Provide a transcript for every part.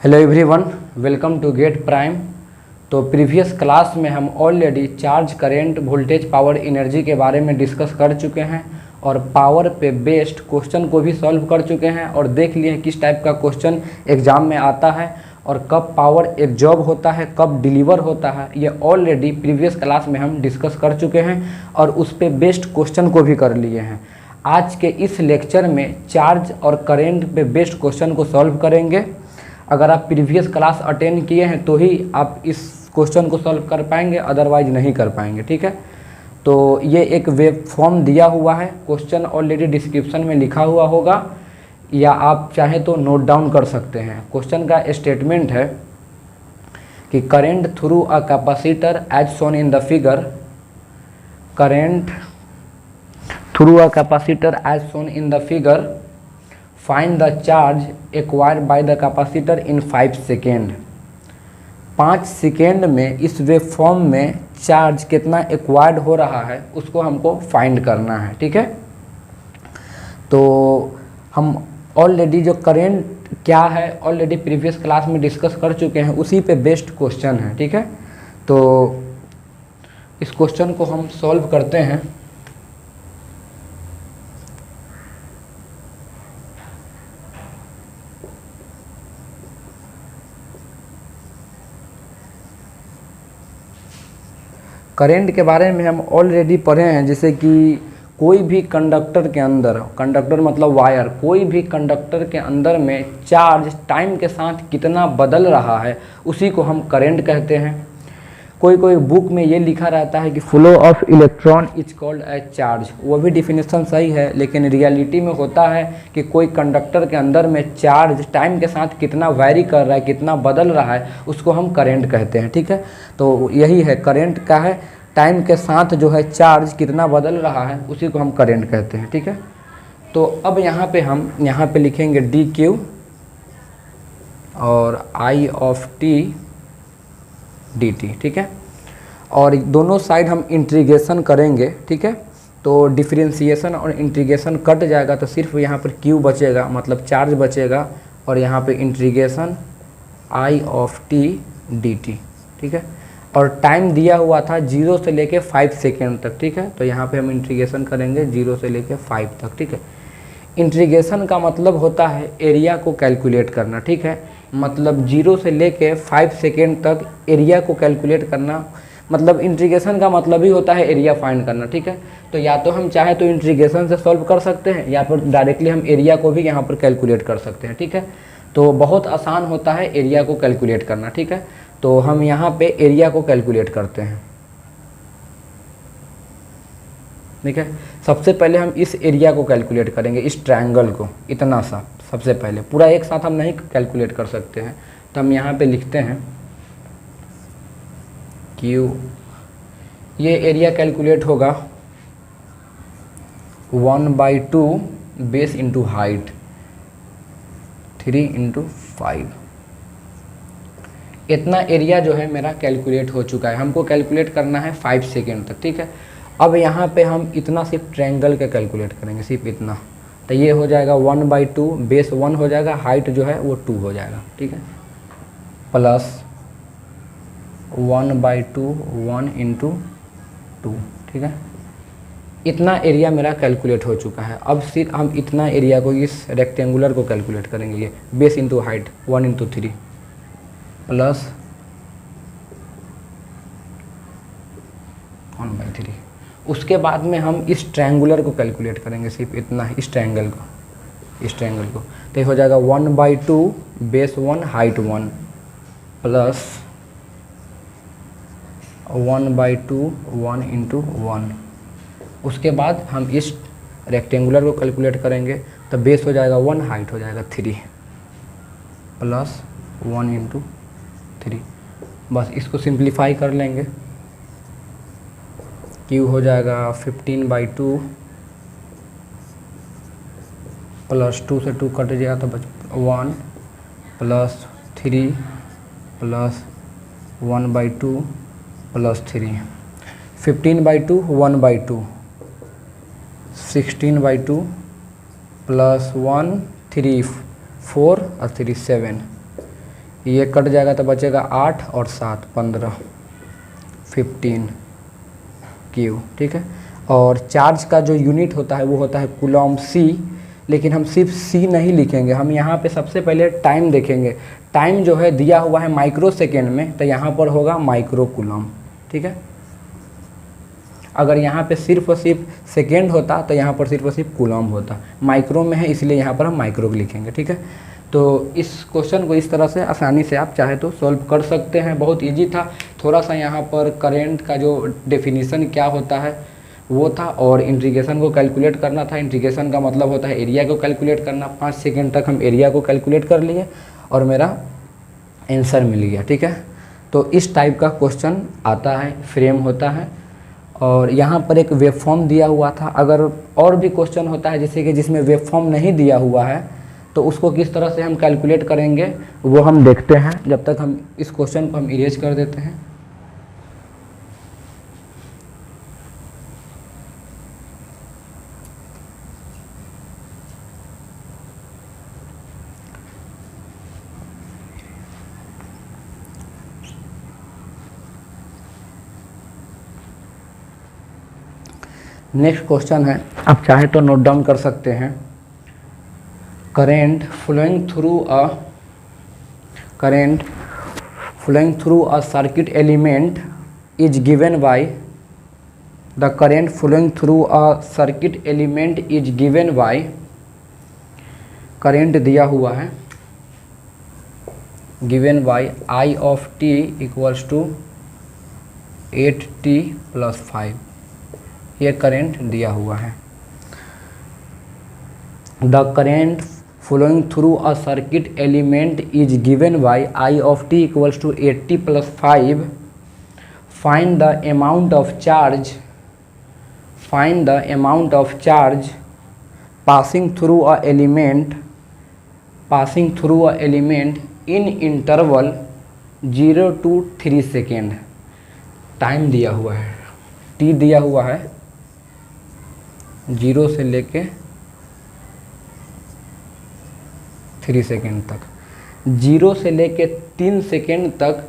Hello everyone, welcome to GATE prime. तो previous class में हम already charge, current, voltage, power, energy के बारे में डिस्कस कर चुके हैं और पावर पे बेस्ड क्वेश्चन को भी सॉल्व कर चुके हैं और देख लिए हैं किस टाइप का क्वेश्चन एग्ज़ाम में आता है और कब पावर एब्जॉर्ब होता है, कब डिलीवर होता है। ये ऑलरेडी प्रीवियस क्लास में हम डिस्कस कर चुके हैं और उस पे बेस्ड क्वेश्चन को भी कर लिए हैं। आज के इस लेक्चर में चार्ज और करेंट पे बेस्ड क्वेश्चन को सॉल्व करेंगे। अगर आप प्रीवियस क्लास अटेंड किए हैं तो ही आप इस क्वेश्चन को सॉल्व कर पाएंगे, अदरवाइज नहीं कर पाएंगे। ठीक है, तो ये एक वेब फॉर्म दिया हुआ है, क्वेश्चन ऑलरेडी डिस्क्रिप्शन में लिखा हुआ होगा या आप चाहें तो नोट डाउन कर सकते हैं। क्वेश्चन का स्टेटमेंट है कि current through a capacitor as shown in the figure, current through a capacitor as shown in the figure, find the charge acquired by the capacitor in 5 second. 5 second में इस wave form में charge कितना acquired हो रहा है उसको हमको find करना है। ठीक है, तो हम ऑलरेडी जो करेंट क्या है ऑलरेडी प्रीवियस क्लास में डिस्कस कर चुके हैं, उसी पे बेस्ड क्वेश्चन है। ठीक है, तो इस क्वेश्चन को हम सॉल्व करते हैं। करेंट के बारे में हम ऑलरेडी पढ़े हैं, जैसे कि कोई भी कंडक्टर के अंदर, कंडक्टर मतलब वायर, कोई भी कंडक्टर के अंदर में चार्ज टाइम के साथ कितना बदल रहा है उसी को हम करेंट कहते हैं। कोई कोई बुक में ये लिखा रहता है कि flow of electron is called as charge, वो भी डिफिनेशन सही है, लेकिन रियलिटी में होता है कि कोई कंडक्टर के अंदर में चार्ज टाइम के साथ कितना वैरी कर रहा है, कितना बदल रहा है, उसको हम करेंट कहते हैं। ठीक है, तो यही है करेंट का है, टाइम के साथ जो है चार्ज कितना बदल रहा है उसी को हम करेंट कहते हैं। ठीक है, तो अब हम यहाँ पे लिखेंगे डी क्यू और आई ऑफ टी डी टी। ठीक है, और दोनों साइड हम इंटीग्रेशन करेंगे। ठीक है, तो डिफरेंशिएशन और इंटीग्रेशन कट जाएगा तो सिर्फ यहाँ पर क्यू बचेगा, मतलब चार्ज बचेगा, और यहाँ पे integration I of T D T. ठीक है, और टाइम दिया हुआ था 0 से लेके 5 सेकेंड तक। ठीक है, तो यहाँ पे हम इंटीग्रेशन करेंगे 0 से लेके 5 तक। ठीक है, इंटीग्रेशन का मतलब होता है एरिया को कैलकुलेट करना। ठीक है, मतलब 0 से लेके 5 सेकेंड तक एरिया को कैलकुलेट करना, मतलब इंटीग्रेशन का मतलब ही होता है एरिया फाइंड करना। ठीक है, तो या तो हम चाहे तो इंटीग्रेशन से सॉल्व कर सकते हैं या फिर डायरेक्टली हम एरिया को भी यहाँ पर कैलकुलेट कर सकते हैं। ठीक है, तो बहुत आसान होता है एरिया को कैलकुलेट करना। ठीक है, तो हम यहाँ पे एरिया को कैलकुलेट करते हैं। ठीक है, सबसे पहले हम इस एरिया को कैलकुलेट करेंगे, इस ट्रायंगल को, इतना सा सबसे पहले, पूरा एक साथ हम नहीं कैलकुलेट कर सकते हैं। तो हम यहाँ पे लिखते हैं Q, ये एरिया कैलकुलेट होगा 1/2 बेस इंटू हाइट 3/5। इतना एरिया जो है मेरा कैलकुलेट हो चुका है, हमको कैलकुलेट करना है 5 सेकेंड तक। ठीक है, अब यहाँ पे हम इतना सिर्फ ट्रायंगल का कैलकुलेट करेंगे, सिर्फ इतना, तो ये हो जाएगा 1/2, बेस 1 हो जाएगा, हाइट जो है वो 2 हो जाएगा। ठीक है, प्लस 1/2 1/2। ठीक है, इतना एरिया मेरा कैलकुलेट हो चुका है। अब सिर्फ हम इतना एरिया को, इस रेक्टेंगुलर को कैलकुलेट करेंगे, ये बेस इंटू हाइट 1/3 प्लस 1/3। उसके बाद में हम इस ट्रायंगुलर को कैलकुलेट करेंगे, सिर्फ इतना, इस ट्रायंगल को, तो ये हो जाएगा 1/2 बेस 1 हाइट 1 प्लस 1/2 1/1। उसके बाद हम इस रेक्टेंगुलर को कैलकुलेट करेंगे, तो बेस हो जाएगा 1, हाइट हो जाएगा 3 प्लस 1/3। बस इसको सिंप्लीफाई कर लेंगे, Q हो जाएगा 15/2 प्लस 2 से 2 कट जाएगा तो बच 1 प्लस 3 प्लस 1/2 प्लस 3, 15/2 1/2, 16/2 प्लस 1 3 4 और 3 7, ये कट जाएगा तो बचेगा 8 और 7 15 15 क्यू, ठीक है। और चार्ज का जो यूनिट होता है वो होता है कूलॉम सी, लेकिन हम सिर्फ सी नहीं लिखेंगे, हम यहाँ पे सबसे पहले टाइम देखेंगे। टाइम जो है दिया हुआ है माइक्रो सेकेंड में, तो यहाँ पर होगा माइक्रो कूलॉम, ठीक है। अगर यहाँ पे सिर्फ और सिर्फ सेकेंड होता तो यहाँ पर सिर्फ और सिर्फ कूलॉम होता, माइक्रो में है इसलिए यहाँ पर हम माइक्रो लिखेंगे, ठीक है। तो इस क्वेश्चन को इस तरह से आसानी से आप चाहे तो सॉल्व कर सकते हैं, बहुत इजी था। थोड़ा सा यहाँ पर करंट का जो डेफिनेशन क्या होता है वो था, और इंटीग्रेशन को कैलकुलेट करना था। इंटीग्रेशन का मतलब होता है एरिया को कैलकुलेट करना। 5 सेकेंड तक हम एरिया को कैलकुलेट कर लिए और मेरा आंसर मिल गया, ठीक है। तो इस टाइप का क्वेश्चन आता है, फ्रेम होता है। और यहाँ पर एक वेव फॉर्म दिया हुआ था। अगर और भी क्वेश्चन होता है जैसे कि जिसमें वेव फॉर्म नहीं दिया हुआ है तो उसको किस तरह से हम कैलकुलेट करेंगे वो हम देखते हैं। जब तक हम इस क्वेश्चन को हम इरेज कर देते हैं। नेक्स्ट क्वेश्चन है, आप चाहे तो नोट डाउन कर सकते हैं। current flowing through a circuit element is given by the current flowing through a circuit element is given by current दिया हुआ है given by I of t equals to 8t plus 5, ये current दिया हुआ है। The current flowing through a circuit element is given by I of t equals to 8t plus 5. Find the amount of charge passing through a element in interval 0 to 3 second. Time दिया हुआ है, t दिया हुआ है 0 से लेके 3 second तक। 0 से लेके 3 सेकेंड तक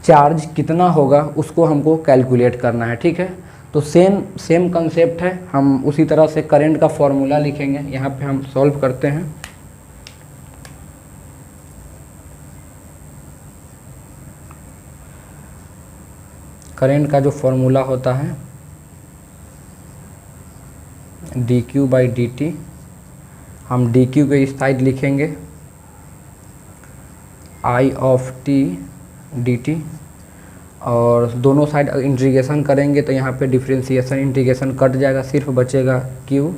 चार्ज कितना होगा उसको हमको कैलकुलेट करना है, ठीक है। तो सेम कंसेप्ट है, हम उसी तरह से करंट का फॉर्मूला लिखेंगे। यहाँ पे हम सॉल्व करते हैं। करंट का जो फॉर्मूला होता है dq बाई dt, हम dq के इस साइड लिखेंगे I ऑफ t dt, और दोनों साइड इंटीग्रेशन करेंगे तो यहाँ पे डिफरेंशिएशन इंटीग्रेशन कट जाएगा, सिर्फ बचेगा q,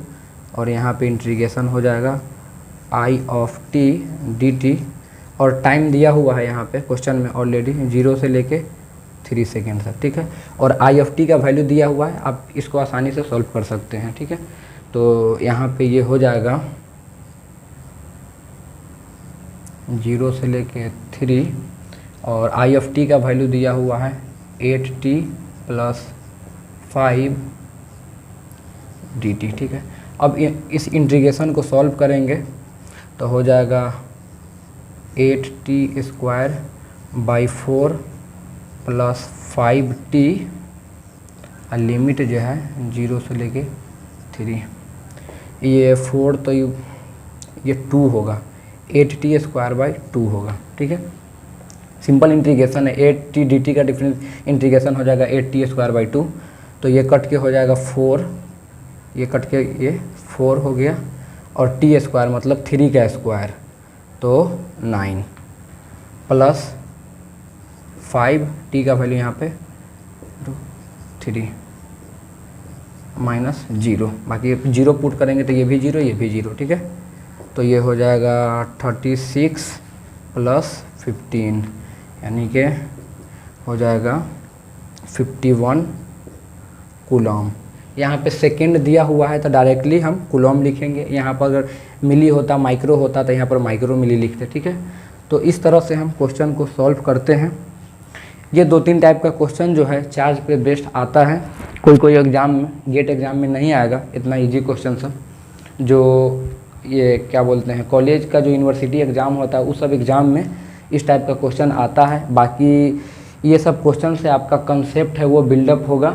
और यहाँ पे इंटीग्रेशन हो जाएगा I ऑफ t dt। और टाइम दिया हुआ है यहाँ पे क्वेश्चन में ऑलरेडी 0 से लेके 3 सेकेंड तक, ठीक है। और I ऑफ t का वैल्यू दिया हुआ है, आप इसको आसानी से सॉल्व कर सकते हैं, ठीक है। तो यहाँ पे ये हो जाएगा 0 से लेके 3, और I ऑफ t का वैल्यू दिया हुआ है 8t प्लस 5 dt, ठीक है। अब इस इंटीग्रेशन को सॉल्व करेंगे तो हो जाएगा 8t square by 4 plus 5t, limit जो है 0 से लेके 3, ये 4 तो ये 2 होगा, 8t स्क्वायर बाई 2 होगा, ठीक है। सिंपल इंटीग्रेशन है, 8t dt का डिफरेंस इंटीग्रेशन हो जाएगा 8t स्क्वायर बाई 2, तो ये कट के हो जाएगा 4, ये कट के ये 4 हो गया, और t स्क्वायर मतलब 3 का स्क्वायर तो 9 प्लस 5, t का वैल्यू यहाँ पे 3 माइनस 0, बाकी 0 पुट करेंगे तो ये भी 0 ये भी 0, ठीक है। तो ये हो जाएगा 36 प्लस 15, यानी कि हो जाएगा 51 कूलॉम। यहाँ पे सेकेंड दिया हुआ है तो डायरेक्टली हम कूलॉम लिखेंगे। यहाँ पर अगर मिली होता, माइक्रो होता तो यहाँ पर माइक्रो मिली लिखते, ठीक है। तो इस तरह से हम क्वेश्चन को सॉल्व करते हैं। ये 2-3 टाइप का क्वेश्चन जो है चार्ज पे बेस्ड आता है। कोई एग्ज़ाम में, गेट एग्ज़ाम में नहीं आएगा इतना इजी क्वेश्चन सब, जो ये क्या बोलते हैं कॉलेज का जो यूनिवर्सिटी एग्ज़ाम होता है उस सब एग्ज़ाम में इस टाइप का क्वेश्चन आता है। बाकी ये सब क्वेश्चन से आपका कंसेप्ट है वो बिल्डअप होगा।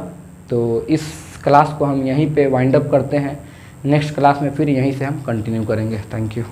तो इस क्लास को हम यहीं पे वाइंड अप करते हैं। नेक्स्ट क्लास में फिर यहीं से हम कंटिन्यू करेंगे। Thank you.